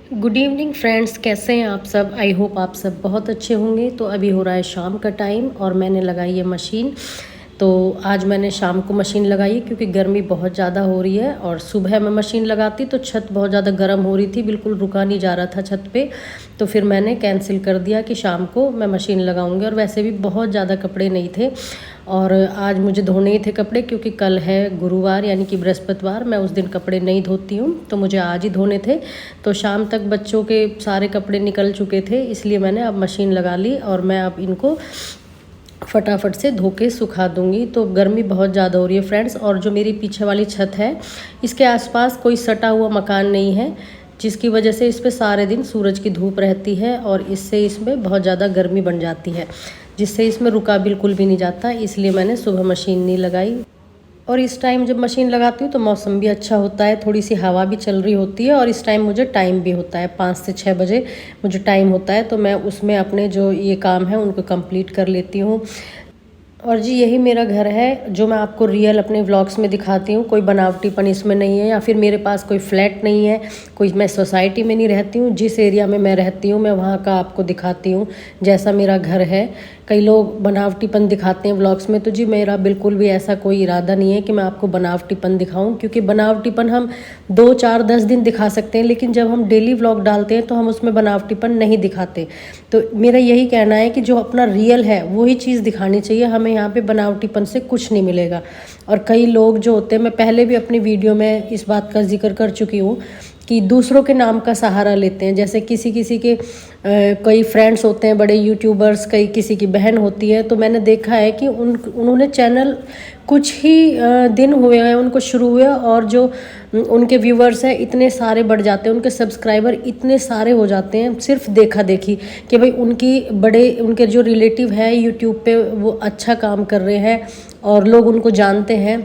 Good evening friends, कैसे हैं आप सब। आई होप आप सब बहुत अच्छे होंगे। तो अभी हो रहा है शाम का टाइम और मैंने लगाई है मशीन। तो आज मैंने शाम को मशीन लगाई क्योंकि गर्मी बहुत ज़्यादा हो रही है और सुबह मैं मशीन लगाती तो छत बहुत ज़्यादा गर्म हो रही थी, बिल्कुल रुका नहीं जा रहा था छत पे। तो फिर मैंने कैंसिल कर दिया कि शाम को मैं मशीन लगाऊंगी। और वैसे भी बहुत ज़्यादा कपड़े नहीं थे और आज मुझे धोने ही थे कपड़े, क्योंकि कल है गुरुवार यानी कि बृहस्पतिवार। मैं उस दिन कपड़े नहीं धोती हूँ तो मुझे आज ही धोने थे। तो शाम तक बच्चों के सारे कपड़े निकल चुके थे, इसलिए मैंने अब मशीन लगा ली और मैं अब इनको फटाफट से धो के सुखा दूंगी। तो गर्मी बहुत ज़्यादा हो रही है फ्रेंड्स। और जो मेरी पीछे वाली छत है, इसके आसपास कोई सटा हुआ मकान नहीं है, जिसकी वजह से इस पे सारे दिन सूरज की धूप रहती है और इससे इसमें बहुत ज़्यादा गर्मी बन जाती है, जिससे इसमें रुका बिल्कुल भी नहीं जाता। इसलिए मैंने सुबह मशीन नहीं लगाई। और इस टाइम जब मशीन लगाती हूँ तो मौसम भी अच्छा होता है, थोड़ी सी हवा भी चल रही होती है और इस टाइम मुझे टाइम भी होता है 5 से 6 बजे मुझे टाइम होता है। तो मैं उसमें अपने जो ये काम है उनको कंप्लीट कर लेती हूँ। और जी यही मेरा घर है जो मैं आपको रियल अपने व्लॉग्स में दिखाती हूँ। कोई बनावटीपन इसमें नहीं है, या फिर मेरे पास कोई फ्लैट नहीं है, कोई मैं सोसाइटी में नहीं रहती हूँ। जिस एरिया में मैं रहती हूँ मैं वहाँ का आपको दिखाती हूँ जैसा मेरा घर है। कई लोग बनावटीपन दिखाते हैं व्लॉग्स में, तो जी मेरा बिल्कुल भी ऐसा कोई इरादा नहीं है कि मैं आपको बनावटीपन दिखाऊं, क्योंकि बनावटीपन हम 2 4 10 दिन दिखा सकते हैं, लेकिन जब हम डेली व्लॉग डालते हैं तो हम उसमें बनावटीपन नहीं दिखाते। तो मेरा यही कहना है कि जो अपना रियल है वही चीज़ दिखानी चाहिए, हमें यहाँ पे बनावटीपन से कुछ नहीं मिलेगा। और कई लोग जो होते हैं, मैं पहले भी अपनी वीडियो में इस बात का जिक्र कर चुकी हूँ कि दूसरों के नाम का सहारा लेते हैं। जैसे किसी किसी के कई फ्रेंड्स होते हैं बड़े यूट्यूबर्स, कई किसी की बहन होती है, तो मैंने देखा है कि उन्होंने चैनल कुछ ही दिन हुए हैं उनको शुरू हुए और जो उनके व्यूवर्स हैं इतने सारे बढ़ जाते हैं, उनके सब्सक्राइबर इतने सारे हो जाते हैं सिर्फ देखा देखी कि भाई उनके जो रिलेटिव है यूट्यूब पे वो अच्छा काम कर रहे हैं और लोग उनको जानते हैं,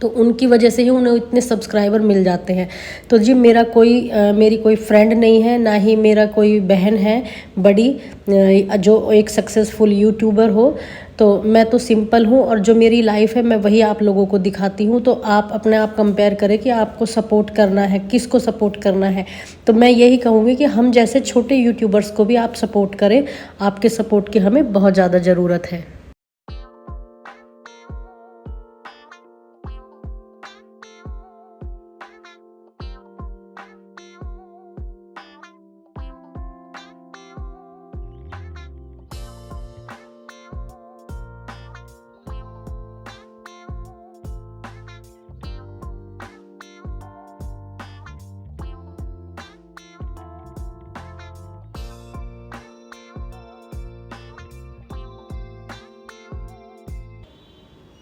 तो उनकी वजह से ही उन्हें इतने सब्सक्राइबर मिल जाते हैं। तो जी मेरी कोई फ्रेंड नहीं है, ना ही मेरा कोई बहन है बड़ी जो एक सक्सेसफुल यूट्यूबर हो। तो मैं तो सिंपल हूँ और जो मेरी लाइफ है मैं वही आप लोगों को दिखाती हूँ। तो आप अपने आप कंपेयर करें कि आपको सपोर्ट करना है, किसको सपोर्ट करना है। तो मैं यही कहूँगी कि हम जैसे छोटे यूट्यूबर्स को भी आप सपोर्ट करें, आपके सपोर्ट की हमें बहुत ज़्यादा ज़रूरत है।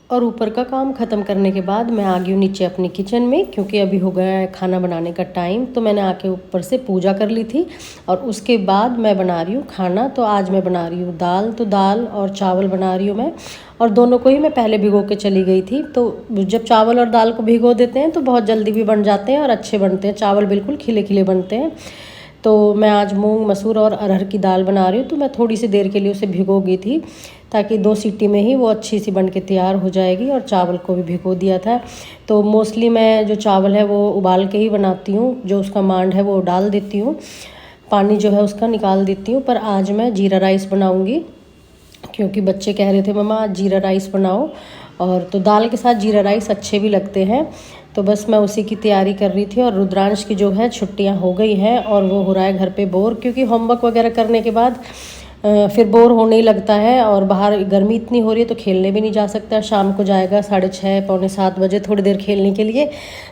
और ऊपर का काम ख़त्म करने के बाद मैं आ गई हूँ नीचे अपनी किचन में, क्योंकि अभी हो गया है खाना बनाने का टाइम। तो मैंने आके ऊपर से पूजा कर ली थी और उसके बाद मैं बना रही हूँ खाना। तो आज मैं बना रही हूँ दाल, तो दाल और चावल बना रही हूँ मैं, और दोनों को ही मैं पहले भिगो के चली गई थी। तो जब चावल और दाल को भिगो देते हैं तो बहुत जल्दी भी बन जाते हैं और अच्छे बनते हैं, चावल बिल्कुल खिले खिले बनते हैं। तो मैं आज मूंग मसूर और अरहर की दाल बना रही हूँ। तो मैं थोड़ी सी देर के लिए उसे भिगो गई थी ताकि 2 सीटी में ही वो अच्छी सी बन के तैयार हो जाएगी, और चावल को भी भिगो दिया था। तो मोस्टली मैं जो चावल है वो उबाल के ही बनाती हूँ, जो उसका मांड है वो डाल देती हूँ, पानी जो है उसका निकाल देती हूँ। पर आज मैं जीरा राइस बनाऊँगी, क्योंकि बच्चे कह रहे थे मम्मा आज जीरा राइस बनाओ, और तो दाल के साथ जीरा राइस अच्छे भी लगते हैं। तो बस मैं उसी की तैयारी कर रही थी। और रुद्रांश की जो है छुट्टियां हो गई हैं और वो हो रहा है घर पे बोर, क्योंकि होमवर्क वगैरह करने के बाद फिर बोर होने ही लगता है। और बाहर गर्मी इतनी हो रही है तो खेलने भी नहीं जा सकता। शाम को जाएगा 6:30 पौने 7 बजे थोड़ी देर खेलने के लिए।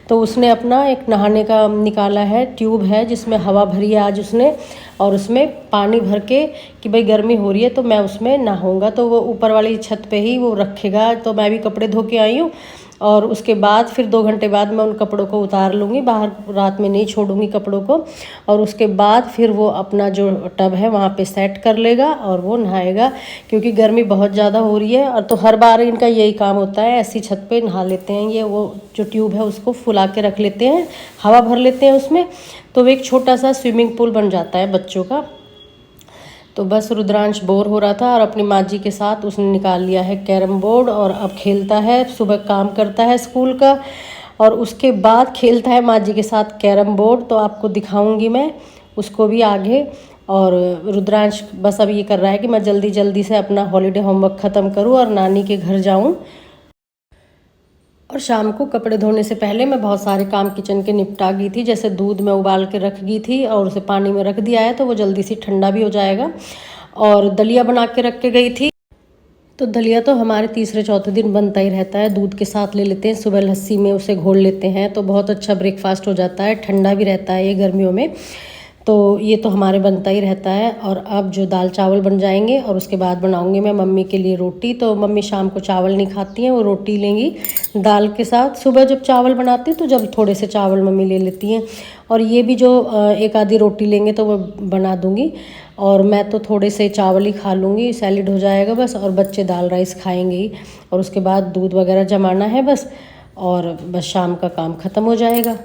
तो उसने अपना एक नहाने का निकाला है, ट्यूब है जिसमें हवा भरी है आज उसने, और उसमें पानी भर के कि भाई गर्मी हो रही है तो मैं उसमें नहाऊंगा। तो वो ऊपर वाली छत पे ही वो रखेगा। तो मैं भी कपड़े धो के आई हूँ और उसके बाद फिर 2 घंटे बाद मैं उन कपड़ों को उतार लूँगी, बाहर रात में नहीं छोड़ूंगी कपड़ों को। और उसके बाद फिर वो अपना जो टब है वहाँ पे सेट कर लेगा और वो नहाएगा, क्योंकि गर्मी बहुत ज़्यादा हो रही है। और तो हर बार इनका यही काम होता है, ऐसी छत पे नहा लेते हैं ये। वो जो ट्यूब है उसको फुला के रख लेते हैं, हवा भर लेते हैं उसमें, तो वो एक छोटा सा स्विमिंग पूल बन जाता है बच्चों का। तो बस रुद्रांश बोर हो रहा था और अपनी माँ जी के साथ उसने निकाल लिया है कैरम बोर्ड और अब खेलता है। सुबह काम करता है स्कूल का और उसके बाद खेलता है माँ जी के साथ कैरम बोर्ड। तो आपको दिखाऊंगी मैं उसको भी आगे। और रुद्रांश बस अब ये कर रहा है कि मैं जल्दी जल्दी से अपना हॉलीडे होमवर्क ख़त्म करूँ और नानी के घर जाऊँ। और शाम को कपड़े धोने से पहले मैं बहुत सारे काम किचन के निपटा गई थी। जैसे दूध में उबाल के रख गई थी और उसे पानी में रख दिया है तो वो जल्दी से ठंडा भी हो जाएगा। और दलिया बना के रख के गई थी। तो दलिया तो हमारे तीसरे चौथे दिन बनता ही रहता है। दूध के साथ ले लेते हैं, सुबह लस्सी में उसे घोल लेते हैं तो बहुत अच्छा ब्रेकफास्ट हो जाता है। ठंडा भी रहता है ये गर्मियों में, तो ये तो हमारे बनता ही रहता है। और अब जो दाल चावल बन जाएंगे और उसके बाद बनाऊंगी मैं मम्मी के लिए रोटी। तो मम्मी शाम को चावल नहीं खाती हैं, वो रोटी लेंगी दाल के साथ। सुबह जब चावल बनाती तो जब थोड़े से चावल मम्मी ले लेती हैं। और ये भी जो एक आधी रोटी लेंगे तो वो बना दूंगी। और मैं तो थोड़े से चावल ही खा लूँगी, सैलिड हो जाएगा बस। और बच्चे दाल राइस खाएंगे ही। और उसके बाद दूध वगैरह जमाना है बस, और बस शाम का काम ख़त्म हो जाएगा।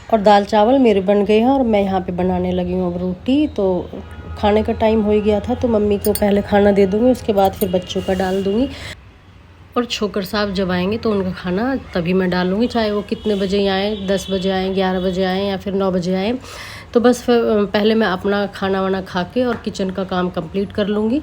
और दाल चावल मेरे बन गए हैं और मैं यहाँ पे बनाने लगी हूँ अब रोटी। तो खाने का टाइम हो ही गया था तो मम्मी को पहले खाना दे दूँगी, उसके बाद फिर बच्चों का डाल दूँगी। और छोकर साहब जब आएंगे तो उनका खाना तभी मैं डालूँगी, चाहे वो कितने बजे आएँ, 10 बजे आएँ, 11 बजे आएँ या फिर 9 बजे आएँ। तो बस पहले मैं अपना खाना वाना खा के और किचन का काम कंप्लीट कर लूँगी।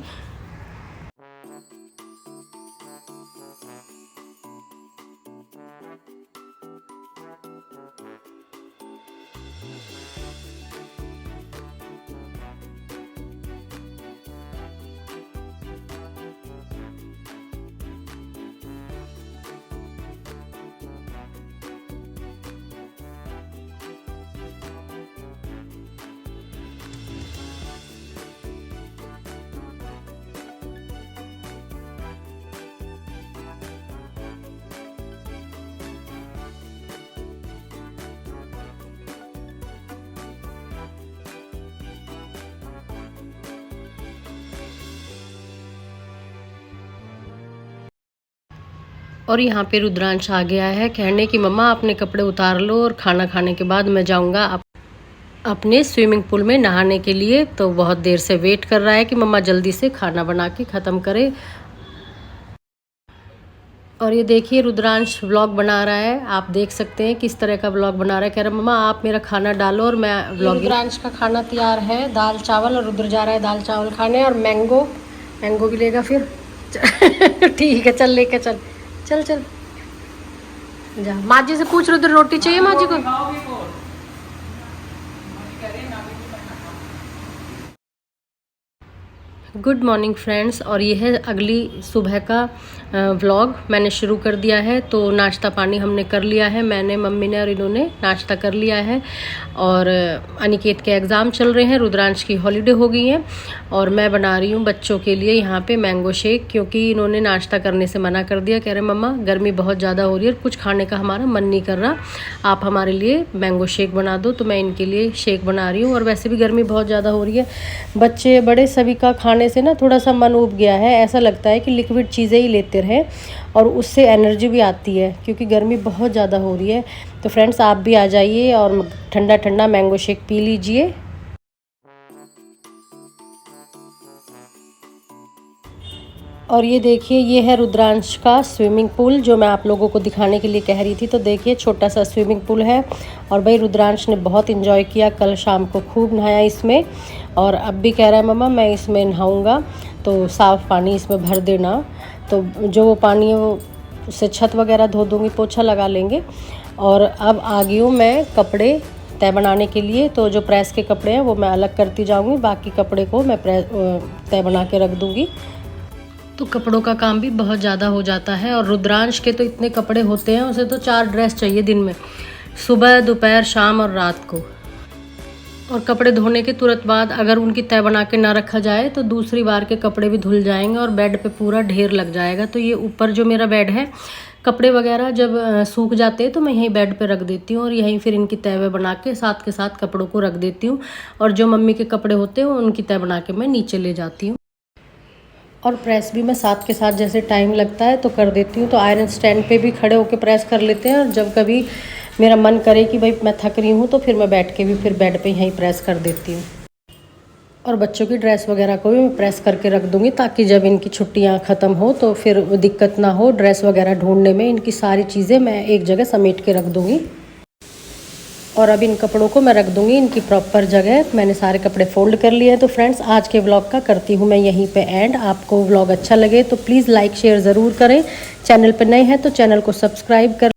और यहाँ पे रुद्रांश आ गया है कहने कि मम्मा अपने कपड़े उतार लो और खाना खाने के बाद मैं जाऊँगा अपने स्विमिंग पूल में नहाने के लिए। तो बहुत देर से वेट कर रहा है कि मम्मा जल्दी से खाना बना के ख़त्म करे। और ये देखिए रुद्रांश व्लॉग बना रहा है, आप देख सकते हैं किस तरह का व्लॉग बना रहा है। कह रहा मम्मा आप मेरा खाना डालो और मैं व्लॉग। रुद्रांश का खाना तैयार है, दाल चावल, और रुद्र जा रहा है दाल चावल खाने। और मैंगो भी लेगा फिर ठीक है चल लेके चल चल चल जा। माँ जी से पूछ रुद्र रोटी चाहिए माँ जी को। गुड मॉर्निंग फ्रेंड्स, और ये है अगली सुबह का व्लॉग मैंने शुरू कर दिया है। तो नाश्ता पानी हमने कर लिया है, मैंने, मम्मी ने और इन्होंने नाश्ता कर लिया है। और अनिकेत के एग्ज़ाम चल रहे हैं, रुद्रांश की हॉलीडे हो गई है। और मैं बना रही हूँ बच्चों के लिए यहाँ पे मैंगो शेक, क्योंकि इन्होंने नाश्ता करने से मना कर दिया। कह रहे मम्मा गर्मी बहुत ज़्यादा हो रही है, कुछ खाने का हमारा मन नहीं कर रहा, आप हमारे लिए मैंगो शेक बना दो। तो मैं इनके लिए शेक बना रही हूँ। और वैसे भी गर्मी बहुत ज़्यादा हो रही है, बच्चे बड़े सभी का खाने से ना थोड़ा सा मन उब गया है। ऐसा लगता है कि लिक्विड चीज़ें ही लेते रहें, और उससे एनर्जी भी आती है क्योंकि गर्मी बहुत ज़्यादा हो रही है। तो फ्रेंड्स आप भी आ जाइए और ठंडा ठंडा मैंगो शेक पी लीजिए। और ये देखिए ये है रुद्रांश का स्विमिंग पूल जो मैं आप लोगों को दिखाने के लिए कह रही थी। तो देखिए छोटा सा स्विमिंग पूल है, और भाई रुद्रांश ने बहुत इन्जॉय किया, कल शाम को खूब नहाया इसमें। और अब भी कह रहा है मम्मा मैं इसमें नहाऊंगा, तो साफ़ पानी इसमें भर देना। तो जो वो पानी है वो उससे छत वगैरह धो दूँगी, पोछा लगा लेंगे। और अब आ गई हूँ मैं कपड़े तय बनाने के लिए। तो जो प्रेस के कपड़े हैं वो मैं अलग करती जाऊँगी, बाकी कपड़े को मैं तय बना के रख दूँगी। तो कपड़ों का काम भी बहुत ज़्यादा हो जाता है। और रुद्रांश के तो इतने कपड़े होते हैं, उसे तो 4 ड्रेस चाहिए दिन में। सुबह, दोपहर, शाम और रात को। और कपड़े धोने के तुरंत बाद अगर उनकी तह बना के ना रखा जाए तो दूसरी बार के कपड़े भी धुल जाएंगे और बेड पे पूरा ढेर लग जाएगा। तो ये ऊपर जो मेरा बेड है, कपड़े वगैरह जब सूख जाते हैं तो मैं यहीं बेड पे रख देती हूँ और यहीं फिर इनकी तह बना के साथ कपड़ों को रख देती हूँ। और जो मम्मी के कपड़े होते हैं उनकी तह बना के मैं नीचे ले जाती हूँ। और प्रेस भी मैं साथ के साथ जैसे टाइम लगता है तो कर देती हूँ। तो आयरन स्टैंड पे भी खड़े होकर प्रेस कर लेते हैं और जब कभी मेरा मन करे कि भाई मैं थक रही हूँ तो फिर मैं बैठ के भी फिर बेड पे यहीं प्रेस कर देती हूँ। और बच्चों की ड्रेस वगैरह को भी मैं प्रेस करके रख दूँगी ताकि जब इनकी छुट्टियाँ ख़त्म हो तो फिर दिक्कत ना हो ड्रेस वगैरह ढूंढने में। इनकी सारी चीज़ें मैं एक जगह समेट के रख दूँगी। और अब इन कपड़ों को मैं रख दूँगी इनकी प्रॉपर जगह। मैंने सारे कपड़े फोल्ड कर लिए हैं। तो फ्रेंड्स, आज के व्लॉग का करती हूँ मैं यहीं पे एंड। आपको व्लॉग अच्छा लगे तो प्लीज़ लाइक शेयर ज़रूर करें। चैनल पर नए हैं तो चैनल को सब्सक्राइब कर